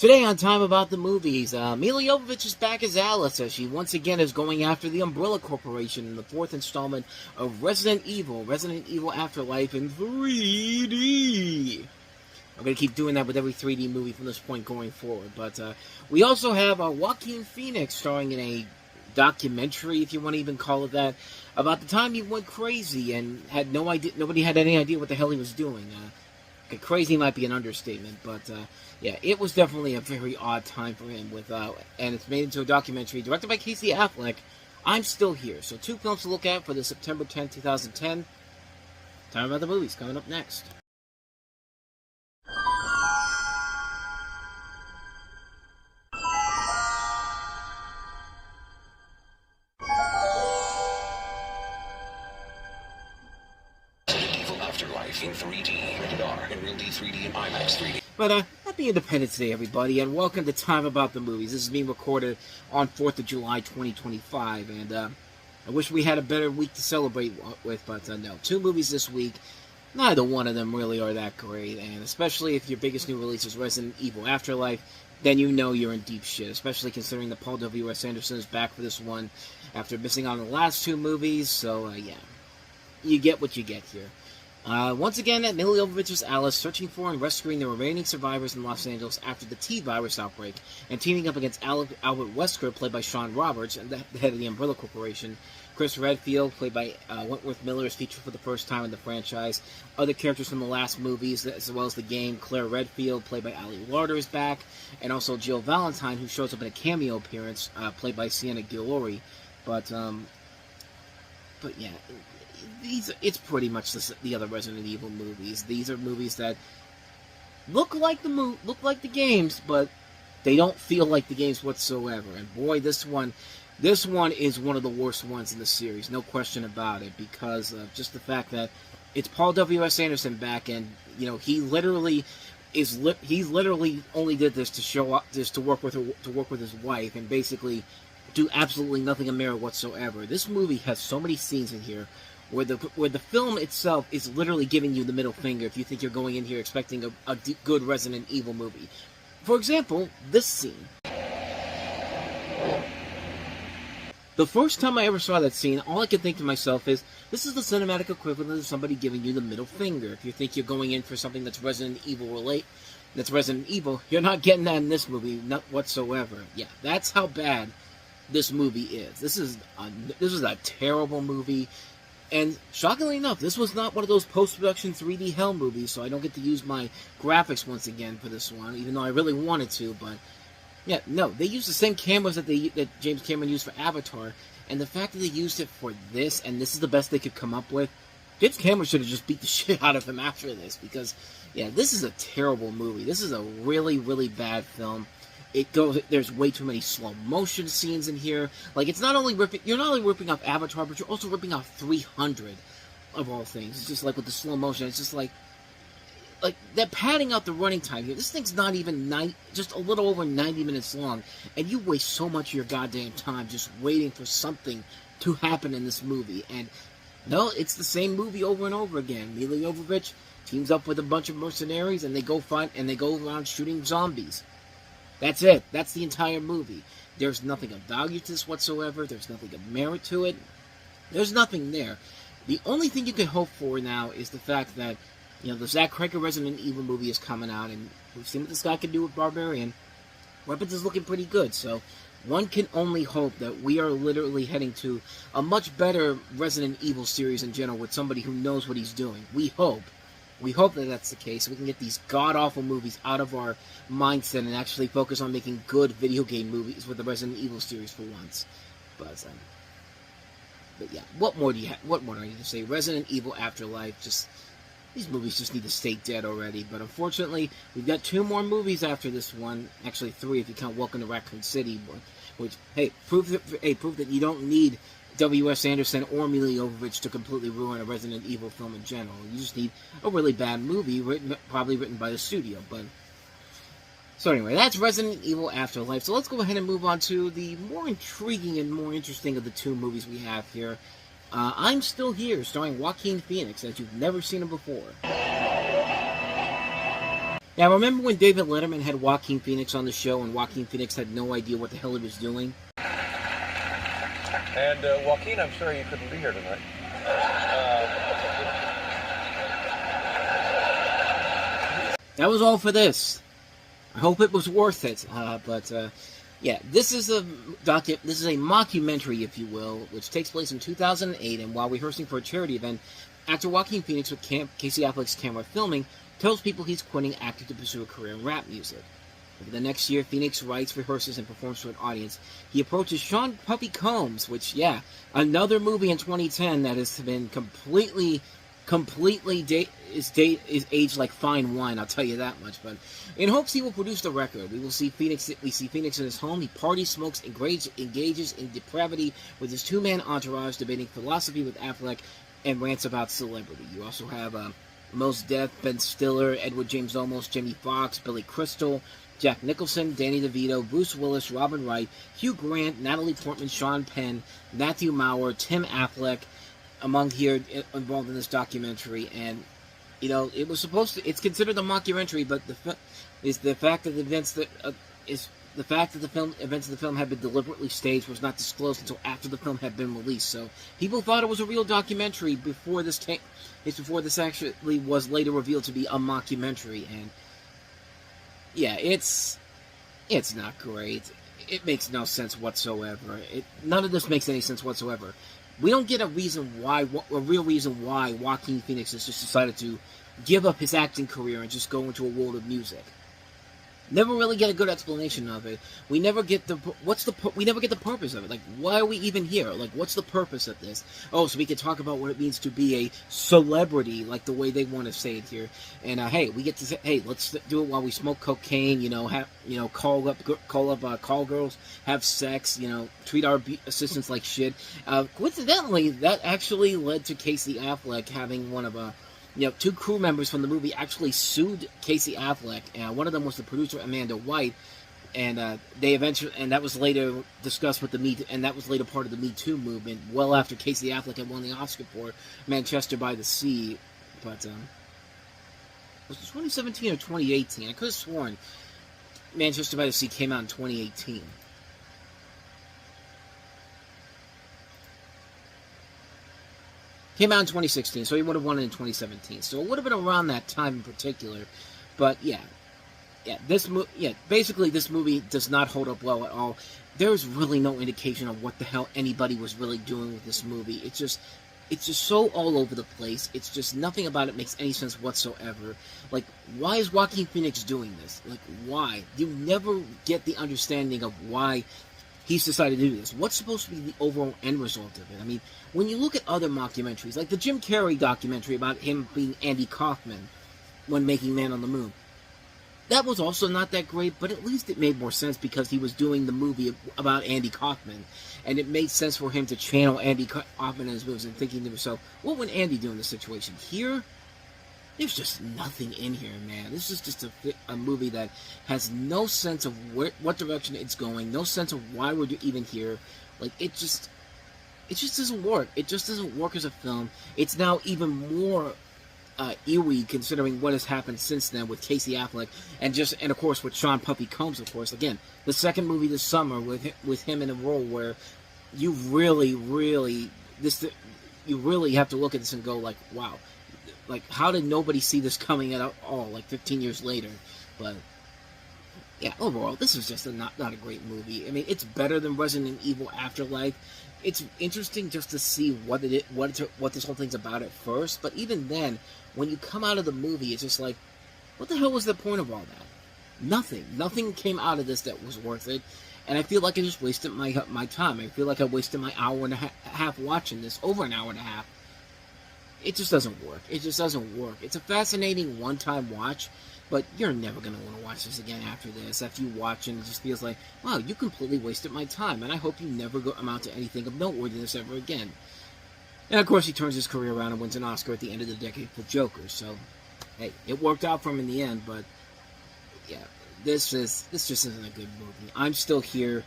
Today on Time About the Movies, Milla Jovovich is back as Alice as she once again is going after the Umbrella Corporation in the fourth installment of Resident Evil Afterlife in 3D. I'm going to keep doing that with every 3D movie from this point going forward. But we also have Joaquin Phoenix starring in a documentary, if you want to even call it that, about the time he went crazy and had no idea. Nobody had any idea what the hell he was doing. Crazy might be an understatement, but yeah, it was definitely a very odd time for him. And it's made into a documentary directed by Casey Affleck. I'm Still Here. So 2 films to look at for the September 10, 2010. Time About the Movies coming up next. Afterlife in 3D, rated R, in Real D 3D and IMAX 3D. But happy Independence Day, everybody, and welcome to Time About the Movies. This is being recorded on 4th of July, 2025, and I wish we had a better week to celebrate with, but no. 2 movies this week. Neither one of them really are that great, and especially if your biggest new release is Resident Evil Afterlife, then you know you're in deep shit, especially considering that Paul W.S. Anderson is back for this one after missing out on the last 2 movies, so yeah, you get what you get here. Once again, Milla Jovovich is Alice, searching for and rescuing the remaining survivors in Los Angeles after the T-virus outbreak, and teaming up against Albert Wesker, played by Sean Roberts, and the head of the Umbrella Corporation. Chris Redfield, played by Wentworth Miller, is featured for the first time in the franchise. Other characters from the last movies, as well as the game. Claire Redfield, played by Ali Larter, is back, and also Jill Valentine, who shows up in a cameo appearance, played by Sienna Guillory. But yeah, it's pretty much the other Resident Evil movies. These are movies that look like the games, but they don't feel like the games whatsoever. And boy, this one is one of the worst ones in the series, no question about it, because of just the fact that it's Paul W.S. Anderson back, and you know he literally only did this to show up, just to work with his wife, and basically do absolutely nothing of merit whatsoever. This movie has so many scenes in here where the film itself is literally giving you the middle finger if you think you're going in here expecting a good Resident Evil movie. For example, this scene. The first time I ever saw that scene, all I could think to myself is, this is the cinematic equivalent of somebody giving you the middle finger. If you think you're going in for something that's Resident Evil, you're not getting that in this movie, not whatsoever. Yeah, that's how bad this movie is. This is a terrible movie. And shockingly enough, this was not one of those post-production 3D hell movies, so I don't get to use my graphics once again for this one, even though I really wanted to. But yeah, no, they used the same cameras that James Cameron used for Avatar, and the fact that they used it for this, and this is the best they could come up with, James Cameron should have just beat the shit out of him after this, because yeah, this is a terrible movie. This is a really, really bad film. There's way too many slow motion scenes in here. Like, you're not only ripping off Avatar, but you're also ripping off 300 of all things. It's just like with the slow motion, it's just like they're padding out the running time here. This thing's not even just a little over 90 minutes long, and you waste so much of your goddamn time just waiting for something to happen in this movie. And no, it's the same movie over and over again. Milla Jovovich teams up with a bunch of mercenaries, and they go around shooting zombies. That's it. That's the entire movie. There's nothing of value to this whatsoever. There's nothing of merit to it. There's nothing there. The only thing you can hope for now is the fact that, you know, the Zach Cregger Resident Evil movie is coming out, and we've seen what this guy can do with Barbarian. Weapons is looking pretty good, so one can only hope that we are literally heading to a much better Resident Evil series in general with somebody who knows what he's doing. We hope. We hope that that's the case. We can get these god-awful movies out of our mindset and actually focus on making good video game movies with the Resident Evil series for once. But yeah, what more do I need to say? Resident Evil Afterlife, these movies just need to stay dead already. But unfortunately, we've got 2 more movies after this one. Actually, 3 if you count Welcome to Raccoon City. Which, hey, prove that you don't need W.S. Anderson or Milla Jovovich to completely ruin a Resident Evil film in general. You just need a really bad movie, probably written by the studio. So anyway, that's Resident Evil Afterlife. So let's go ahead and move on to the more intriguing and more interesting of the 2 movies we have here. I'm Still Here, starring Joaquin Phoenix, as you've never seen him before. Yeah, remember when David Letterman had Joaquin Phoenix on the show, and Joaquin Phoenix had no idea what the hell he was doing? And Joaquin, I'm sorry you couldn't be here tonight. That was all for this. I hope it was worth it. Yeah, this is a mockumentary, if you will, which takes place in 2008. And while rehearsing for a charity event, actor Joaquin Phoenix, with Casey Affleck's camera filming, tells people he's quitting acting to pursue a career in rap music. Over the next year, Phoenix writes, rehearses, and performs to an audience. He approaches Sean Puffy Combs, which, yeah, another movie in 2010 that has been completely is aged like fine wine. I'll tell you that much. But in hopes he will produce the record, we see Phoenix in his home. He parties, smokes, engages in depravity with his two-man entourage, debating philosophy with Affleck, and rants about celebrity. You also have Mos Def, Ben Stiller, Edward James Olmos, Jamie Foxx, Billy Crystal, Jack Nicholson, Danny DeVito, Bruce Willis, Robin Wright, Hugh Grant, Natalie Portman, Sean Penn, Matthew Maurer, Tim Affleck, among here involved in this documentary. And you know, it's considered a mockumentary, but the fact that the events of the film had been deliberately staged was not disclosed until after the film had been released. So people thought it was a real documentary before this actually was later revealed to be a mockumentary. And yeah, it's not great. It makes no sense whatsoever. None of this makes any sense whatsoever. We don't get a real reason why Joaquin Phoenix has just decided to give up his acting career and just go into a world of music. Never really get a good explanation of it. We never get the purpose of it. Like, why are we even here? Like, what's the purpose of this? Oh, so we can talk about what it means to be a celebrity, like the way they want to say it here. And hey, we get to say, hey, let's do it while we smoke cocaine. Call girls, have sex. Treat our assistants like shit. Coincidentally, that actually led to Casey Affleck having one of two crew members from the movie actually sued Casey Affleck. One of them was the producer Amanda White, and that was later discussed with that was later part of the Me Too movement. Well after Casey Affleck had won the Oscar for Manchester by the Sea, but was it 2017 or 2018? I could have sworn Manchester by the Sea came out in 2018. Came out in 2016, so he would have won it in 2017. So it would have been around that time in particular. But basically this movie does not hold up well at all. There is really no indication of what the hell anybody was really doing with this movie. It's just so all over the place. It's just nothing about it makes any sense whatsoever. Like, why is Joaquin Phoenix doing this? Like, why? You never get the understanding of why he's decided to do this. What's supposed to be the overall end result of it? I mean, when you look at other mockumentaries, like the Jim Carrey documentary about him being Andy Kaufman when making Man on the Moon, that was also not that great, but at least it made more sense because he was doing the movie about Andy Kaufman, and it made sense for him to channel Andy Kaufman in his movies and thinking to himself, what would Andy do in this situation? Here, there's just nothing in here, man. This is just a movie that has no sense of what direction it's going, no sense of why we're even here. Like, it just doesn't work. It just doesn't work as a film. It's now even more eerie considering what has happened since then with Casey Affleck and of course with Sean Puffy Combs. Of course, again, the second movie this summer with him in a role where you really have to look at this and go like, wow. Like, how did nobody see this coming at all, like 15 years later? But, yeah, overall, this is just not a great movie. I mean, it's better than Resident Evil Afterlife. It's interesting just to see what this whole thing's about at first. But even then, when you come out of the movie, it's just like, what the hell was the point of all that? Nothing. Nothing came out of this that was worth it. And I feel like I just wasted my time. I feel like I wasted my hour and a half watching this, over an hour and a half. It just doesn't work. It just doesn't work. It's a fascinating one-time watch, but you're never going to want to watch this again after this. After you watch it, it just feels like, wow, you completely wasted my time, and I hope you never amount to anything of noteworthiness ever again. And, of course, he turns his career around and wins an Oscar at the end of the decade for Joker, so, hey, it worked out for him in the end, but, yeah, this just isn't a good movie. I'm still here.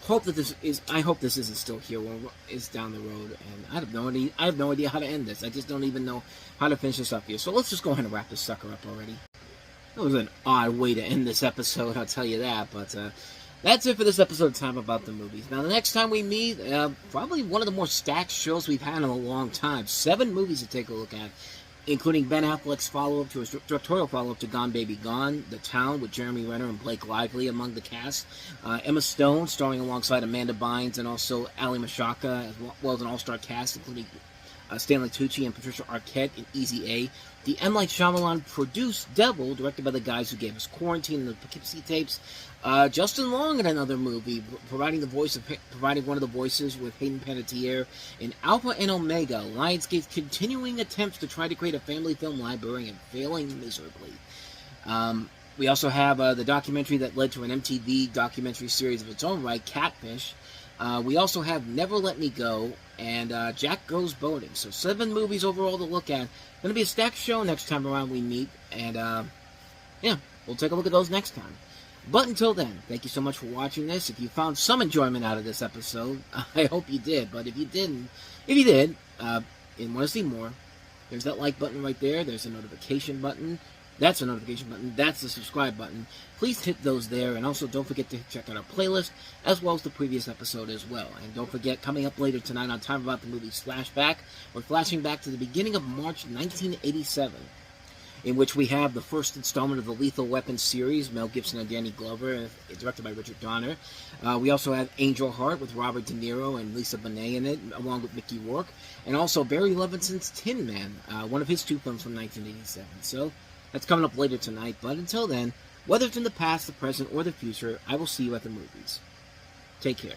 I hope this isn't still here when it's down the road, and I have no idea how to end this. I just don't even know how to finish this up here. So let's just go ahead and wrap this sucker up already. That was an odd way to end this episode, I'll tell you that. But that's it for this episode of Time About the Movies. Now, the next time we meet, probably one of the more stacked shows we've had in a long time. 7 movies to take a look at, including Ben Affleck's follow-up to his directorial follow-up to Gone Baby Gone, The Town with Jeremy Renner and Blake Lively among the cast, Emma Stone starring alongside Amanda Bynes and also Ali Mashaka, as well as an all-star cast including Stanley Tucci and Patricia Arquette in Easy A. The M. Night Shyamalan produced Devil, directed by the guys who gave us Quarantine and the Poughkeepsie Tapes. Justin Long in another movie, providing one of the voices with Hayden Panettiere in Alpha and Omega, Lionsgate's continuing attempts to try to create a family film library and failing miserably. We also have the documentary that led to an MTV documentary series of its own right, Catfish. We also have Never Let Me Go and Jack Goes Boating. So 7 movies overall to look at. Going to be a stacked show next time around we meet. And yeah, we'll take a look at those next time. But until then, thank you so much for watching this. If you found some enjoyment out of this episode, I hope you did. But if you did, and want to see more, there's that like button right there. There's a notification button. That's a notification button. That's the subscribe button. Please hit those there. And also don't forget to check out our playlist as well as the previous episode as well. And don't forget, coming up later tonight on Time About the Movies Flashback, we're flashing back to the beginning of March 1987, in which we have the first installment of the Lethal Weapon series, Mel Gibson and Danny Glover, directed by Richard Donner. We also have Angel Heart with Robert De Niro and Lisa Bonet in it, along with Mickey Rourke. And also Barry Levinson's Tin Man, one of his 2 films from 1987. So that's coming up later tonight. But until then, whether it's in the past, the present, or the future, I will see you at the movies. Take care.